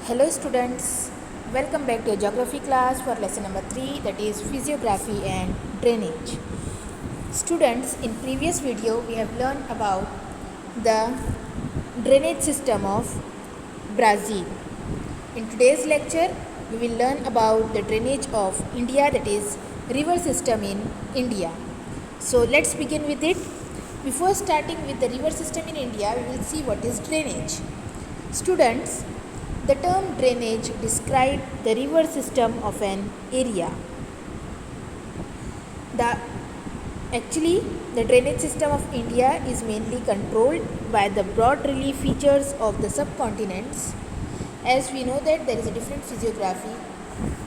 Hello students, welcome back to your geography class for lesson number 3, that is physiography and drainage. Students, in previous video we have learned about the drainage system of Brazil. In today's lecture we will learn about the drainage of India, that is river system in India. So let's begin with it. Before starting with the river system in India, we will see what is drainage. Students, the term drainage describes the river system of an area. The drainage system of India is mainly controlled by the broad relief features of the subcontinents. As we know that there is a different physiography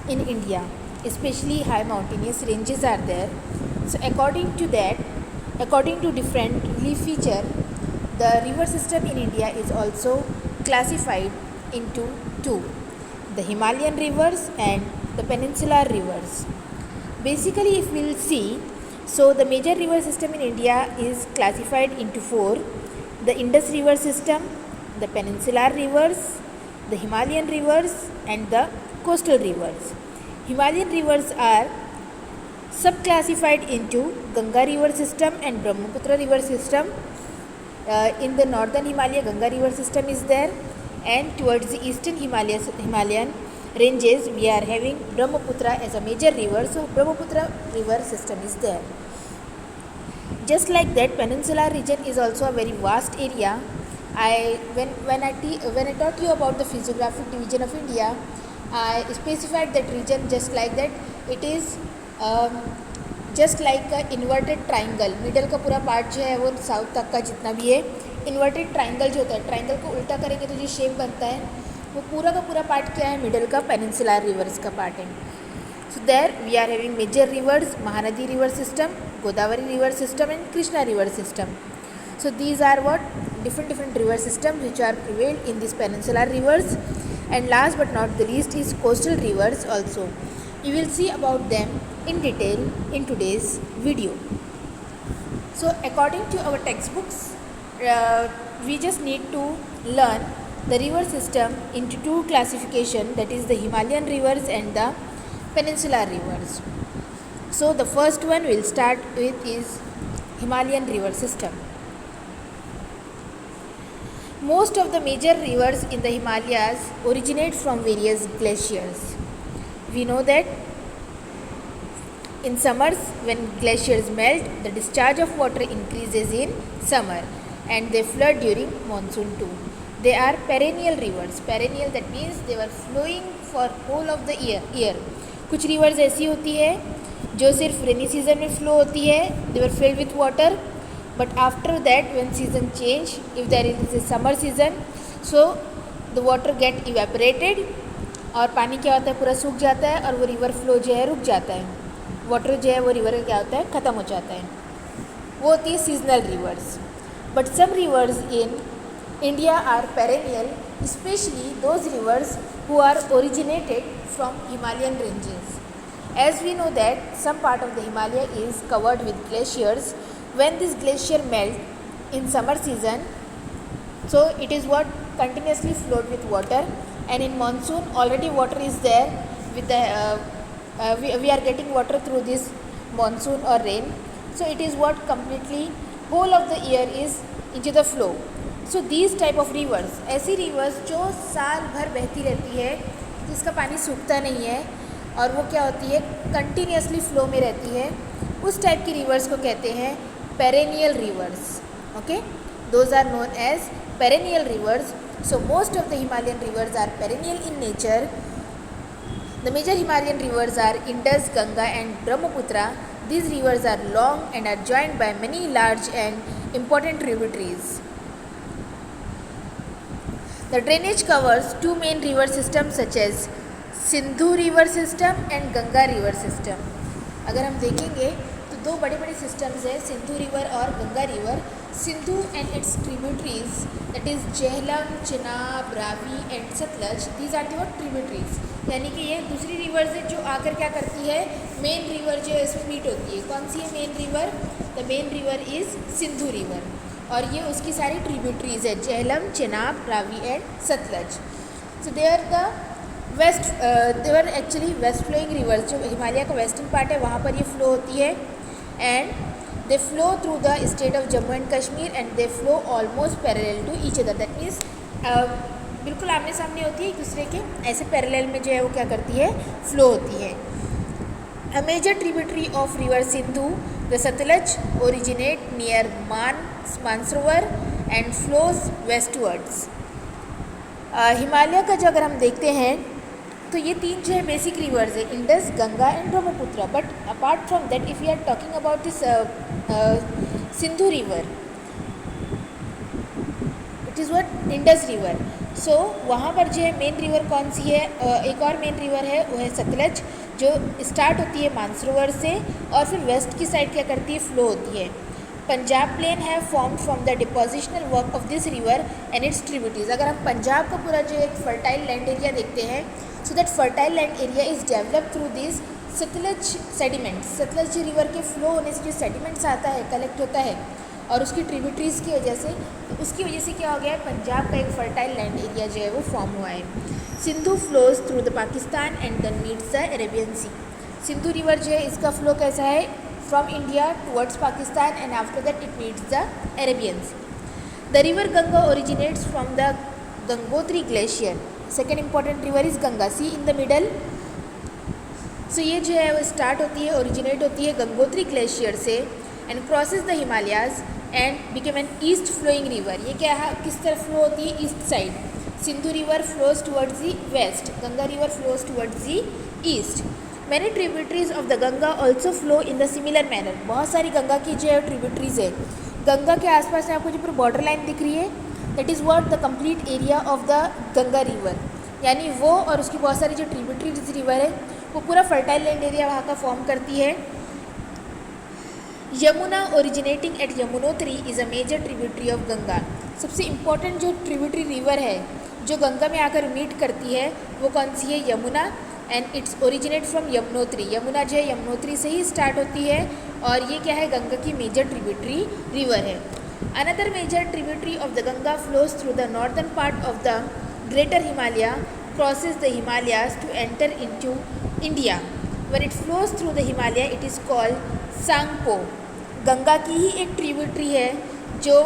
in India, especially high mountainous ranges are there. So according to different relief feature, the river system in India is also classified into two: the Himalayan rivers and the peninsular rivers. Basically, if we will see, so the major river system in India is classified into four: the Indus river system, the peninsular rivers, the Himalayan rivers and the coastal rivers. Himalayan rivers are subclassified into Ganga river system and Brahmaputra river system. In the northern Himalaya, Ganga river system is there, and towards the eastern Himalayan ranges we are having Brahmaputra as a major river, so Brahmaputra river system is there. Just like that, peninsular region is also a very vast area. When I taught you about the physiographic division of India, I specified that region just like that. It is just like का inverted triangle, middle का पूरा part जो है वो south तक का जितना भी है इन्वर्टेड ट्राइंगल जो होता है, ट्राइंगल को उल्टा करेंगे तो जो शेप बनता है वो पूरा का पूरा पार्ट क्या है, मिडल का पेनिनसुलर रिवर्स का पार्ट है. So there we are having major rivers, Mahanadi river system, Godavari river system and Krishna river system. So these are what different river systems which are prevailed in these peninsular rivers. And last but not the least is coastal rivers also. We will see about them in detail in today's video. So according to our textbooks, we just need to learn the river system into two classification, that is the Himalayan rivers and the peninsular rivers. So the first one we'll start with is Himalayan river system. Most of the major rivers in the Himalayas originate from various glaciers. We know that in summers when glaciers melt, the discharge of water increases in summer and they flood during monsoon too. They are perennial rivers. Perennial, that means they were flowing for whole of the year. कुछ rivers ऐसी होती है जो सिर्फ rainy season में flow होती है, they were filled with water. But after that, when season change, if there is a summer season, so the water get evaporated और पानी क्या होता है, पूरा सूख जाता है और वो रिवर फ्लो जो है रुक जाता है, वाटर जो है वो रिवर का क्या होता है, ख़त्म हो जाता है. वो होती है seasonal rivers. But some rivers in India are perennial, specially those rivers who are originated from Himalayan ranges. As we know that some part of the Himalaya is covered with glaciers. When this glacier melt in summer season, so it is what continuously flowed with water, and in monsoon already water is there with the we are getting water through this monsoon or rain. So it is what completely whole of the year is into the flow. So these type of rivers, ऐसी rivers जो साल भर बहती रहती है, जिसका पानी सूखता नहीं है और वो क्या होती है, कंटिन्यूसली फ्लो में रहती है, उस टाइप की रिवर्स को कहते हैं perennial rivers. Okay, those are known as perennial rivers. So most of the Himalayan rivers are perennial in nature. The major Himalayan rivers are Indus, Ganga and Brahmaputra. These rivers are long and are joined by many large and important tributaries. The drainage covers two main river systems such as Sindhu river system and Ganga river system. अगर हम देखेंगे तो दो बड़े बड़े systems हैं, Sindhu river और Ganga river. Sindhu and its tributaries, that is Jhelum, Chenab, Ravi and Sutlej. These are the tributaries, यानी कि ये दूसरी रिवर्स है जो आकर क्या करती है, मेन रिवर जो है इसमें मीट होती है. कौन सी है main river? The main river is Sindhu river और ये उसकी सारी ट्रिब्यूटरीज है, Jhelum, Chenab, Ravi and Sutlej. So they are the west there actually west flowing rivers, जो हिमालय का वेस्टर्न पार्ट है वहाँ पर ये फ्लो होती है and they flow through the state of Jammu and Kashmir and they flow almost parallel to each other. That means बिल्कुल आमने सामने होती है एक दूसरे के, ऐसे पैरेलल में जो है वो क्या करती है, फ्लो होती है। A major tributary of river Sindhu the Sutlej originate near Mansarovar and flows westwards. Himalaya का जो अगर हम देखते हैं तो ये तीन जो है बेसिक रिवर्स है, Indus, Ganga and Brahmaputra. But apart from that if you are talking about this Sindhu river, it is what Indus river. So वहाँ पर जो है मेन रिवर कौन सी है, एक और मेन रिवर है वो है सतलज, जो स्टार्ट होती है मानसरोवर से और फिर वेस्ट की साइड क्या करती है, फ्लो होती है। पंजाब प्लेन है formed from the depositional work of this river and its tributaries. अगर हम पंजाब का पूरा जो एक फर्टाइल लैंड एरिया देखते हैं, so that fertile land area is developed through this Sutlej sediments. Sutlej river के फ्लो होने से जो सेडिमेंट्स आता है, कलेक्ट होता है और उसकी ट्रिब्यूटरीज की वजह से, तो उसकी वजह से क्या हो गया है, पंजाब का एक फर्टाइल लैंड एरिया जो है वो फॉर्म हुआ है। Sindhu flows through the Pakistan and then meets the Arabian sea. Sindhu river जो है इसका फ्लो कैसा है, from India towards Pakistan and after that it meets the Arabian Sea. The river Ganga originates from the Gangotri glacier. Second important river is Ganga. See in the middle. So ये जो है वो start होती है, originate होती है Gangotri glacier से and crosses the Himalayas and become an east flowing river. ये क्या है, किस तरफ फ्लो होती है, east side. Sindhu river flows towards the west, Ganga river flows towards the east. Many tributaries of the Ganga also flow in the similar manner. बहुत सारी गंगा की जो है ट्रिब्यूटरीज है। गंगा के आसपास आपको जो पूरी बॉर्डर लाइन दिख रही है, that is what the complete area of the Ganga river, यानी वो और उसकी बहुत सारी जो ट्रिब्यूटरीज रिवर है वो पूरा फर्टाइल लैंड एरिया वहाँ का फॉर्म करती है। Yamuna originating at Yamunotri is a major tributary of Ganga. सबसे इम्पॉर्टेंट जो ट्रिब्यूटरी रिवर है जो गंगा में आकर मीट करती है वो कौन सी है, Yamuna, and it's originate from Yamunotri. Yamuna जो है यमुनोत्री से ही स्टार्ट होती है और ये क्या है, गंगा की मेजर ट्रिब्यूटरी रिवर है। Another major tributary of the Ganga flows through the northern part of the greater Himalaya, crosses the Himalayas to enter into India. When it flows through the Himalaya it is called Tsangpo. Ganga की ही एक ट्रिब्यूटरी है जो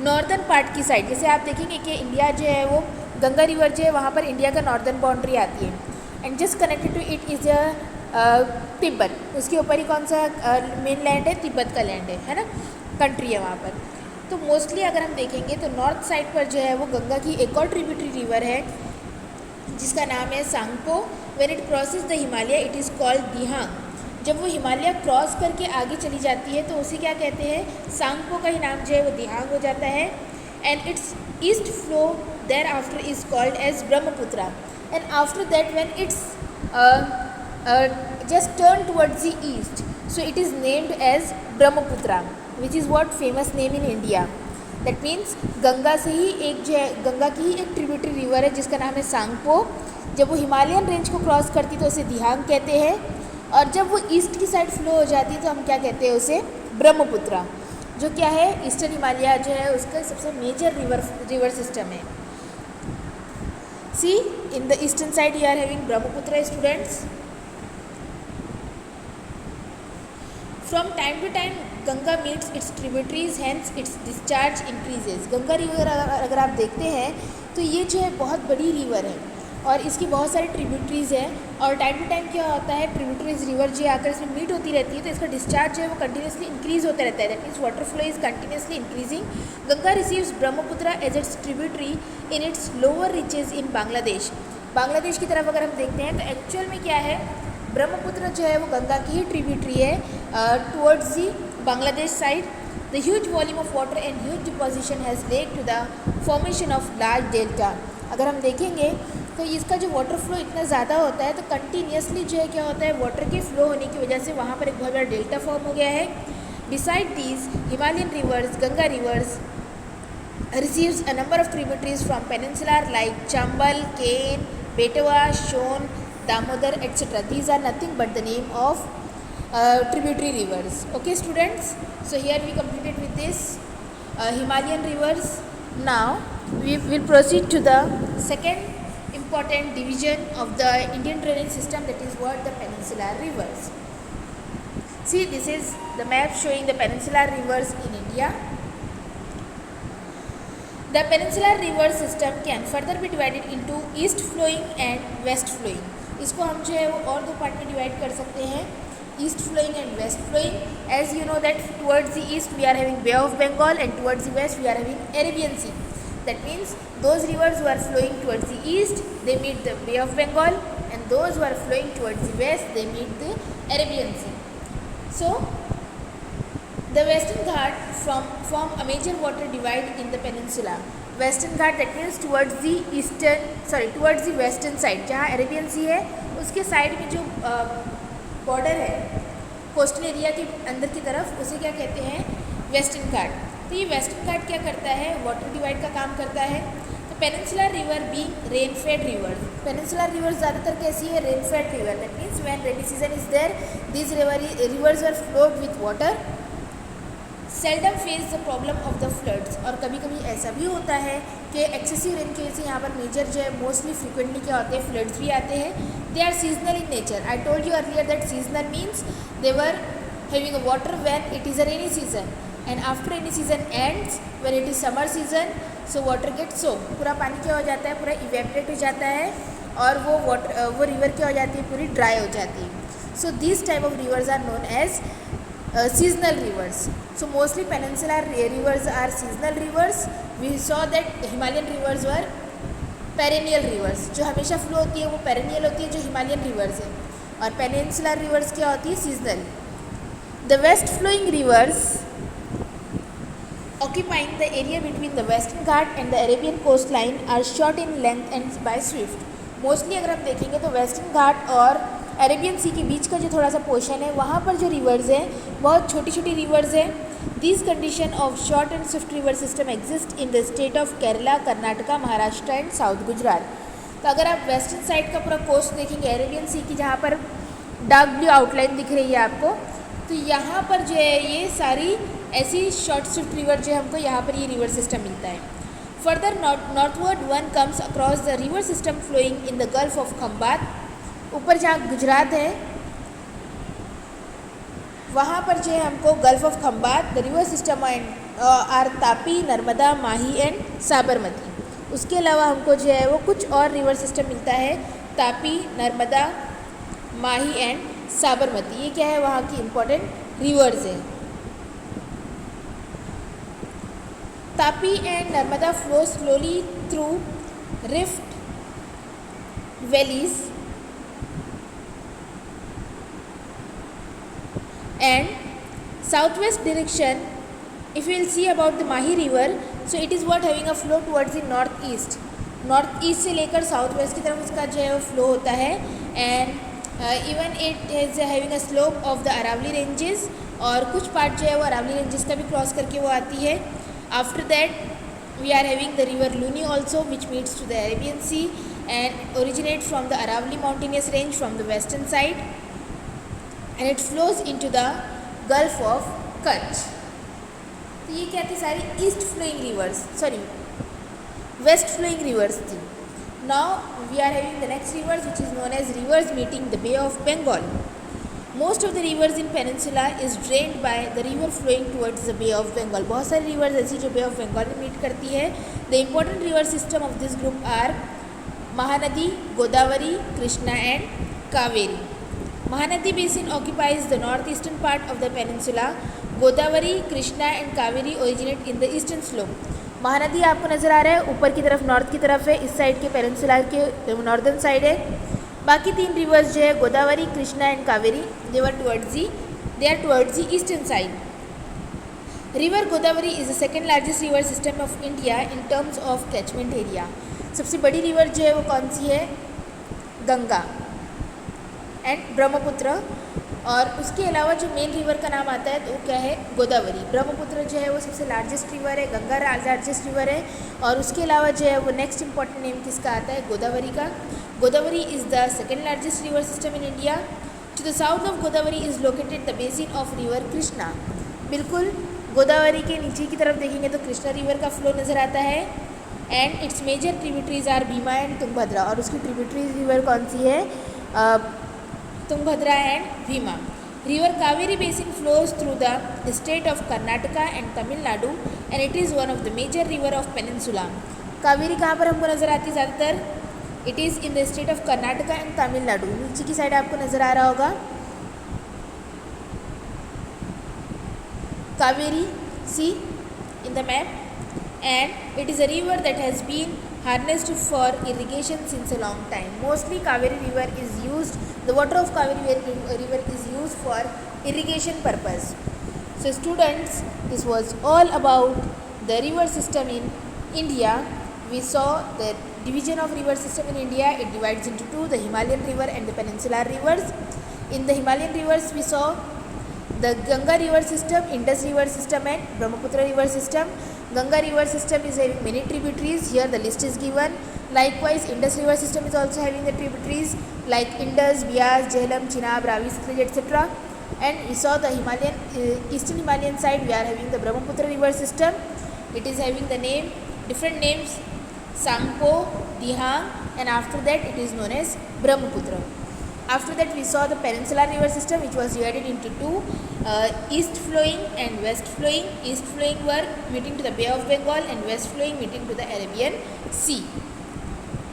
northern part की side, जैसे आप देखेंगे कि इंडिया जो है वो गंगा रिवर जो है वहाँ पर इंडिया का नॉर्दर्न बाउंड्री आती है and just connected to it is Tibet. उसके ऊपर ही कौन सा मेन लैंड है, तिब्बत का लैंड है ना, कंट्री है वहाँ पर। तो मोस्टली अगर हम देखेंगे तो नॉर्थ साइड पर जो है वो गंगा की एक और ट्रिब्यूटरी रिवर है जिसका नाम है Tsangpo. When it crosses the Himalaya it is called Dihang. जब वो हिमालय क्रॉस करके आगे चली जाती है तो उसे क्या कहते हैं, सांगपो का ही नाम जो है वो दिहांग हो जाता है and it's east flow thereafter is called as Brahmaputra, and after that when it's just turned towards the east, so it is named as Brahmaputra, which is what famous name in India. That means Ganga से ही एक जो है, गंगा की ही एक tributary river है जिसका नाम है सांगपो। जब वो हिमालयन रेंज को क्रॉस करती तो उसे दिहांग कहते हैं और जब वो ईस्ट की साइड फ्लो हो जाती है तो हम क्या कहते हैं उसे, ब्रह्मपुत्र, जो क्या है ईस्टर्न हिमालय जो है उसका सबसे मेजर रिवर सिस्टम है। See, in the eastern side you are having Brahmaputra, students. From time to time Ganga meets its tributaries, hence its discharge increases. Ganga river अगर आप देखते हैं तो ये जो है बहुत बड़ी रिवर है और इसकी बहुत सारी ट्रिब्यूटरीज है और टाइम टू टाइम क्या होता है, ट्रिब्यूटरीज रिवर जो आकर इसमें मीट होती रहती है तो इसका डिस्चार्ज जो है वो कंटिन्यूसली इंक्रीज होता रहता है। That means water flow is continuously increasing. Ganga receives Brahmaputra as its tributary in its lower reaches in Bangladesh. Bangladesh की तरफ अगर हम देखते हैं तो एक्चुअल में क्या है, ब्रह्मपुत्र जो है वो गंगा की ही ट्रिब्यूटरी है towards the Bangladesh side. The huge volume of water and huge deposition has led to the formation of large delta. अगर हम देखेंगे तो इसका जो वाटर फ्लो इतना ज़्यादा होता है तो कंटिन्यूसली जो है क्या होता है, वाटर के फ्लो होने की वजह से वहाँ पर एक बहुत बड़ा डेल्टा फॉर्म हो गया है। Beside these Himalayan reverse, Ganga reverse receives a number of tributaries from peninsular like Chambal, Ken, Betwa, Shon, Damodar, etc. These are nothing but the name of tributary rivers. Okay students, so here we completed with this Himalayan rivers. Now We will proceed to the second important division of the Indian drainage system, that is what the peninsular rivers. See, this is the map showing the peninsular rivers in India. The peninsular river system can further be divided into east flowing and west flowing. इसको हम जो है वो और दो part में divide कर सकते हैं, east flowing and west flowing. As you know that towards the east we are having Bay of Bengal and towards the west we are having Arabian Sea. That means those rivers who are flowing towards the east, they meet the Bay of Bengal, and those who are flowing towards the west, they meet the Arabian Sea. So the Western Ghat form a major water divide in the peninsula. Western Ghat, that means towards the western side, जहाँ Arabian Sea है उसके side में जो border है coastal area के अंदर की तरफ, उसे क्या कहते हैं, वेस्टर्न घाट. तो ये वेस्टर्न घाट क्या करता है, वाटर डिवाइड का काम करता है. तो peninsular river being rain fed river, peninsular river ज़्यादातर कैसी है, rain fed river. That means when rainy season is there these rivers are flowed with water. Seldom face the problem of the floods, और कभी कभी ऐसा भी होता है कि एक्सेसिव रेन की वजह से यहाँ पर मेजर जो है मोस्टली फ्रिक्वेंटली क्या होते हैं, फ्लड्स भी आते हैं. They are seasonal in nature. I told you earlier that seasonal means they were having a water when it is a rainy season, and after rainy season ends when it is summer season, so water get so, पूरा पानी क्या हो जाता है, पूरा evaporate हो जाता है, और वो रिवर क्या हो जाती है, पूरी ड्राई हो जाती है. So this type of rivers are known as seasonal rivers. So mostly peninsular rivers are seasonal rivers. We saw that Himalayan rivers were perennial rivers. जो हमेशा फ्लो होती है वो perennial होती है, जो Himalayan rivers है, और peninsular rivers क्या होती है, seasonal. The west flowing rivers occupying the area between the Western Ghat and the Arabian coastline are short in length and by swift. Mostly अगर हम देखेंगे तो वेस्टर्न घाट और अरेबियन सी के बीच का जो थोड़ा सा पोर्शन है, वहाँ पर जो रिवर्स हैं बहुत छोटी छोटी रिवर्स हैं. This condition of short and Swift river system exist in the state of Kerala, Karnataka, Maharashtra and south Gujarat. तो अगर आप वेस्टर्न साइड का पूरा कोस्ट देखेंगे अरेबियन सी की, जहाँ पर डार्क ब्लू आउटलाइन दिख रही है आपको, तो यहाँ पर जो है ये सारी ऐसी शॉर्ट स्विफ्ट रिवर जो है हमको यहाँ पर ये रिवर सिस्टम मिलता है. Further northward one comes across the river system flowing in the gulf of Khambhat. ऊपर जहाँ गुजरात है वहाँ पर जो है हमको gulf of Khambhat, the river system are Tapi, Narmada, Mahi and Sabarmati. उसके अलावा हमको जो है वो कुछ और रिवर सिस्टम मिलता है, तापी, नर्मदा, माही एंड साबरमती. ये क्या है, वहाँ की इम्पोर्टेंट रिवर्स है. Tapi and Narmada flow slowly through rift valleys and southwest direction. If you will see about the Mahi river, so it is what having a flow towards the northeast. North east से लेकर south west की तरफ उसका जो है वो flow होता है, and even it is having a slope of the Aravalli ranges, और कुछ पार्ट जो है वो अरावली रेंजेस का भी क्रॉस करके वो आती है. After that we are having the river Luni also which meets to the Arabian sea and originate from the Aravalli mountainous range from the western side, and it flows into the Gulf of Kutch. तो ये क्या थी, सारी east flowing rivers, sorry west flowing rivers थी. Now we are having the next rivers which is known as rivers meeting the Bay of Bengal. Most of the rivers in peninsula is drained by the river flowing towards the Bay of Bengal. बहुत सारी reverse ऐसी जो बे of Bengal में meet करती है. The important river system of this group are Mahanadi, Godavari, Krishna and Kaveri. Mahanadi basin occupies the northeastern part of the peninsula. Godavari, Krishna and Kaveri originate in the eastern slope. Mahanadi आपको नज़र आ रहा है ऊपर की तरफ, नॉर्थ की तरफ है, इस साइड के पेनिनसुला के नॉर्दर्न साइड है. बाकी तीन रिवर्स जो है Godavari, Krishna and Kaveri, they are towards the eastern side. River Godavari is the second largest river system of India in terms of catchment area. सबसे बड़ी रिवर जो है वो कौन सी है, गंगा एंड ब्रह्मपुत्र, और उसके अलावा जो मेन रिवर का नाम आता है तो वो क्या है, गोदावरी. ब्रह्मपुत्र जो है वो सबसे लार्जेस्ट रिवर है, गंगा लार्जेस्ट रिवर है, और उसके अलावा जो है वो नेक्स्ट इंपॉर्टेंट नेम किसका आता है, गोदावरी का. Godavari is the second largest river system in India. To the south of Godavari is located the basin of river Krishna. बिल्कुल गोदावरी के नीचे की तरफ देखेंगे तो कृष्णा रिवर का फ्लो नज़र आता है, and its major tributaries are Bhima and Tungabhadra, और उसकी ट्रिब्यूटरी रिवर कौन सी है? Tungabhadra and Bhima. River Kaveri basin flows through the state of Karnataka and Tamil Nadu and it is one of the major river of peninsula. Kaveri कहाँ पर हमको नज़र आती है ज़्यादातर? It is in the state of Karnataka and Tamil Nadu. नीचे की साइड आपको नज़र आ रहा होगा Kaveri, see in the map, and it is a river that has been harnessed for irrigation since a long time. Mostly Kaveri river is used, the water of Kaveri river is used for irrigation purpose. So students, this was all about the river system in India. We saw the division of river system in India. It divides into two, the Himalayan river and the peninsular rivers. In the Himalayan rivers we saw the Ganga river system, Indus river system and Brahmaputra river system. Ganga river system is having many tributaries. Here the list is given. Likewise, Indus river system is also having the tributaries like Indus, Bias, Jhelum, Chenab, Ravi, Satluj, etc. And we saw the Himalayan, eastern Himalayan side we are having the Brahmaputra river system. It is having the name, different names, Sangpo, Dihang, and after that it is known as Brahmaputra. After that we saw the peninsular river system, which was divided into two, east flowing and west flowing. East flowing were meeting to the Bay of Bengal and west flowing meeting to the Arabian Sea.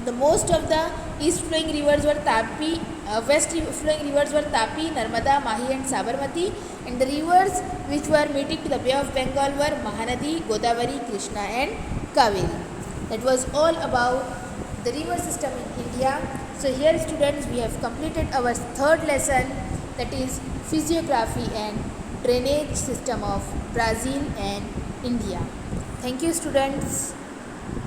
The most of the east flowing rivers were Tapi, west flowing rivers were Tapi, Narmada, Mahi and Sabarmati, and the rivers which were meeting to the Bay of Bengal were Mahanadi, Godavari, Krishna and Kaveri. That was all about the river system in India. So here students, we have completed our third lesson, that is physiography and drainage system of Brazil and India. Thank you students.